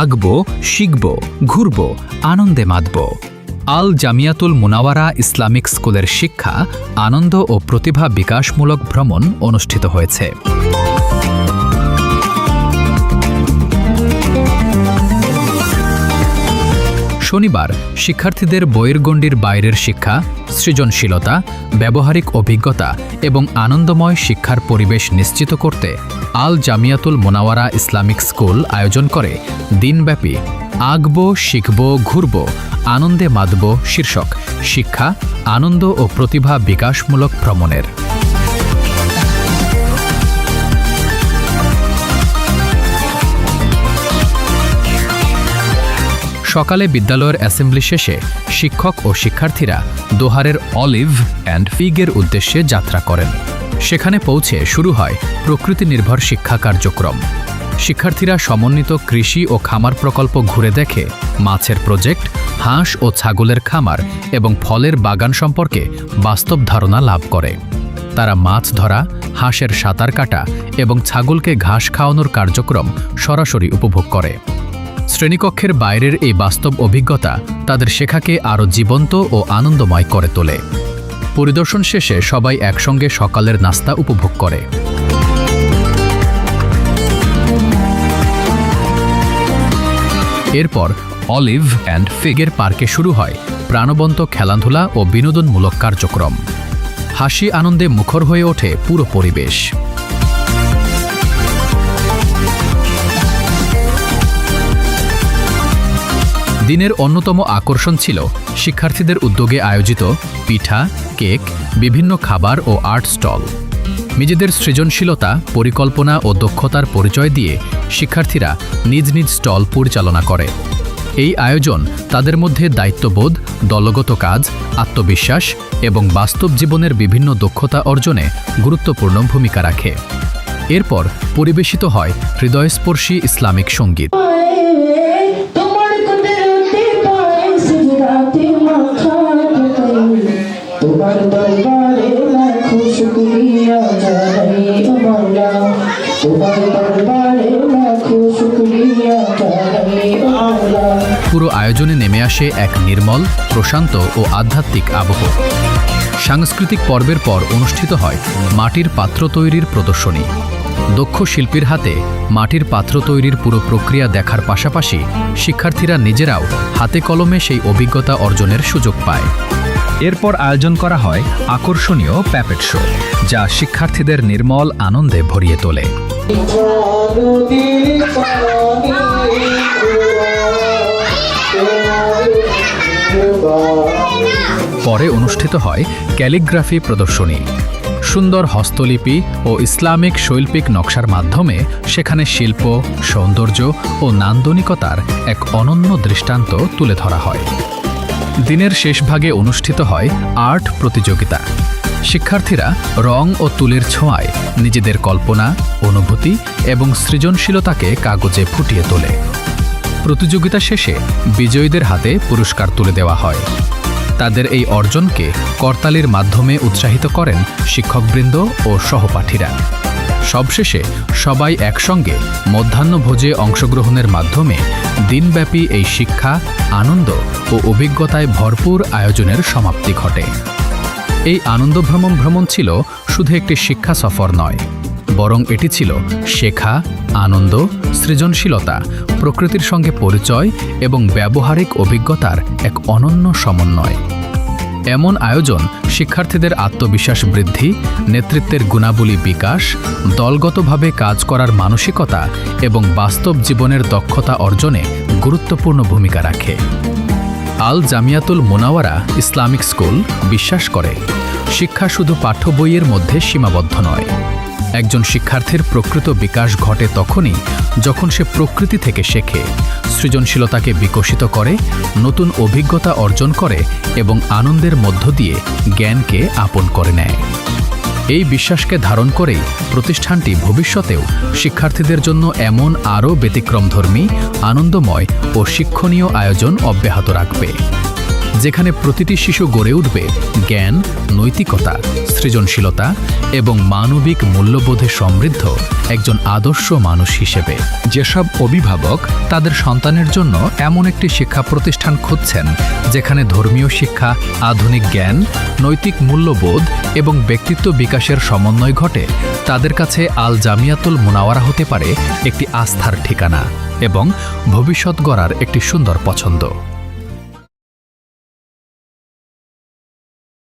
আঁকব, শিখব, ঘুরব, আনন্দে মাতব। আল জামিয়াতুল মুনাওয়ারা ইসলামিক স্কুলের শিক্ষা, আনন্দ ও প্রতিভা বিকাশমূলক ভ্রমণ অনুষ্ঠিত হয়েছে। শনিবার শিক্ষার্থীদের বইয়ের গণ্ডির বাইরের শিক্ষা, সৃজনশীলতা, ব্যবহারিক অভিজ্ঞতা এবং আনন্দময় শিক্ষার পরিবেশ নিশ্চিত করতে আল জামিয়াতুল মুনাওয়ারা ইসলামিক স্কুল আয়োজন করে দিনব্যাপী আঁকব, শিখব, ঘুরব, আনন্দে মাতব শীর্ষক শিক্ষা, আনন্দ ও প্রতিভা বিকাশমূলক ভ্রমণের। সকালে বিদ্যালয়ের অ্যাসেম্বলি শেষে শিক্ষক ও শিক্ষার্থীরা দোহারের অলিভ অ্যান্ড ফিগের উদ্দেশ্যে যাত্রা করেন। সেখানে পৌঁছে শুরু হয় প্রকৃতি নির্ভর শিক্ষা কার্যক্রম। শিক্ষার্থীরা সমন্বিত কৃষি ও খামার প্রকল্প ঘুরে দেখে মাছের প্রজেক্ট, হাঁস ও ছাগলের খামার এবং ফলের বাগান সম্পর্কে বাস্তব ধারণা লাভ করে। তারা মাছ ধরা, হাঁসের সাঁতার কাটা এবং ছাগলকে ঘাস খাওয়ানোর কার্যক্রম সরাসরি উপভোগ করে। শ্রেণীকক্ষের বাইরের এই বাস্তব অভিজ্ঞতা তাদের শেখাকে আরও জীবন্ত ও আনন্দময় করে তোলে। পরিদর্শন শেষে সবাই একসঙ্গে সকালের নাস্তা উপভোগ করে। এরপর অলিভ অ্যান্ড ফিগের পার্কে শুরু হয় প্রাণবন্ত খেলাধুলা ও বিনোদনমূলক কার্যক্রম। হাসি আনন্দে মুখর হয়ে ওঠে পুরো পরিবেশ। দিনের অন্যতম আকর্ষণ ছিল শিক্ষার্থীদের উদ্যোগে আয়োজিত পিঠা, কেক, বিভিন্ন খাবার ও আর্ট স্টল। নিজেদের সৃজনশীলতা, পরিকল্পনা ও দক্ষতার পরিচয় দিয়ে শিক্ষার্থীরা নিজ নিজ স্টল পরিচালনা করে। এই আয়োজন তাদের মধ্যে দায়িত্ববোধ, দলগত কাজ, আত্মবিশ্বাস এবং বাস্তব জীবনের বিভিন্ন দক্ষতা অর্জনে গুরুত্বপূর্ণ ভূমিকা রাখে। এরপর পরিবেশিত হয় হৃদয়স্পর্শী ইসলামিক সঙ্গীত। পুরো আয়োজনে নেমে আসে এক নির্মল, প্রশান্ত ও আধ্যাত্মিক আবহ। সাংস্কৃতিক পর্বের পর অনুষ্ঠিত হয় মাটির পাত্র তৈরির প্রদর্শনী। দক্ষ শিল্পীর হাতে মাটির পাত্র তৈরির পুরো প্রক্রিয়া দেখার পাশাপাশি শিক্ষার্থীরা নিজেরাও হাতে কলমে সেই অভিজ্ঞতা অর্জনের সুযোগ পায়। এরপর আয়োজন করা হয় আকর্ষণীয় প্যাপেট শো, যা শিক্ষার্থীদের নির্মল আনন্দে ভরিয়ে তোলে। পরে অনুষ্ঠিত হয় ক্যালিগ্রাফি প্রদর্শনী। সুন্দর হস্তলিপি ও ইসলামিক শৈল্পিক নকশার মাধ্যমে সেখানে শিল্প, সৌন্দর্য ও নান্দনিকতার এক অনন্য দৃষ্টান্ত তুলে ধরা হয়। দিনের শেষ ভাগে অনুষ্ঠিত হয় আর্ট প্রতিযোগিতা। শিক্ষার্থীরা রং ও তুলির ছোঁয়ায় নিজেদের কল্পনা, অনুভূতি এবং সৃজনশীলতাকে কাগজে ফুটিয়ে তোলে। প্রতিযোগিতা শেষে বিজয়ীদের হাতে পুরস্কার তুলে দেওয়া হয়। তাদের এই অর্জনকে করতালির মাধ্যমে উৎসাহিত করেন শিক্ষকবৃন্দ ও সহপাঠীরা। সবশেষে সবাই একসঙ্গে মধ্যাহ্নভোজে অংশগ্রহণের মাধ্যমে দিনব্যাপী এই শিক্ষা, আনন্দ ও অভিজ্ঞতায় ভরপুর আয়োজনের সমাপ্তি ঘটে। এই ভ্রমণ ছিল শুধু একটি শিক্ষা সফর নয়, বরং এটি ছিল শেখা, আনন্দ, সৃজনশীলতা, প্রকৃতির সঙ্গে পরিচয় এবং ব্যবহারিক অভিজ্ঞতার এক অনন্য সমন্বয়। এমন আয়োজন শিক্ষার্থীদের আত্মবিশ্বাস বৃদ্ধি, নেতৃত্বের গুণাবলী বিকাশ, দলগতভাবে কাজ করার মানসিকতা এবং বাস্তব জীবনের দক্ষতা অর্জনে গুরুত্বপূর্ণ ভূমিকা রাখে। আল জামিয়াতুল মুনাওয়ারা ইসলামিক স্কুল বিশ্বাস করে, শিক্ষা শুধু পাঠ্য বইয়ের মধ্যে সীমাবদ্ধ নয়। একজন শিক্ষার্থীর প্রকৃত বিকাশ ঘটে তখনই যখন সে প্রকৃতি থেকে শেখে, সৃজনশীলতাকে বিকশিত করে, নতুন অভিজ্ঞতা অর্জন করে এবং আনন্দের মধ্য দিয়ে জ্ঞানকে আপন করে নেয়। এই বিশ্বাসকে ধারণ করেই প্রতিষ্ঠানটি ভবিষ্যতেও শিক্ষার্থীদের জন্য এমন আরও ব্যতিক্রমধর্মী, আনন্দময় ও শিক্ষণীয় আয়োজন অব্যাহত রাখবে। যেখানে প্রতিটি শিশু গড়ে উঠবে জ্ঞান, নৈতিকতা, সৃজনশীলতা এবং মানবিক মূল্যবোধে সমৃদ্ধ একজন আদর্শ মানুষ হিসেবে। যেসব অভিভাবক তাদের সন্তানের জন্য এমন একটি শিক্ষা প্রতিষ্ঠান খুঁজছেন যেখানে ধর্মীয় শিক্ষা, আধুনিক জ্ঞান, নৈতিক মূল্যবোধ এবং ব্যক্তিত্ব বিকাশের সমন্বয় ঘটে, তাদের কাছে আল জামিয়াতুল মুনাওয়ারা হতে পারে একটি আস্থার ঠিকানা এবং ভবিষ্যৎ গড়ার একটি সুন্দর পছন্দ।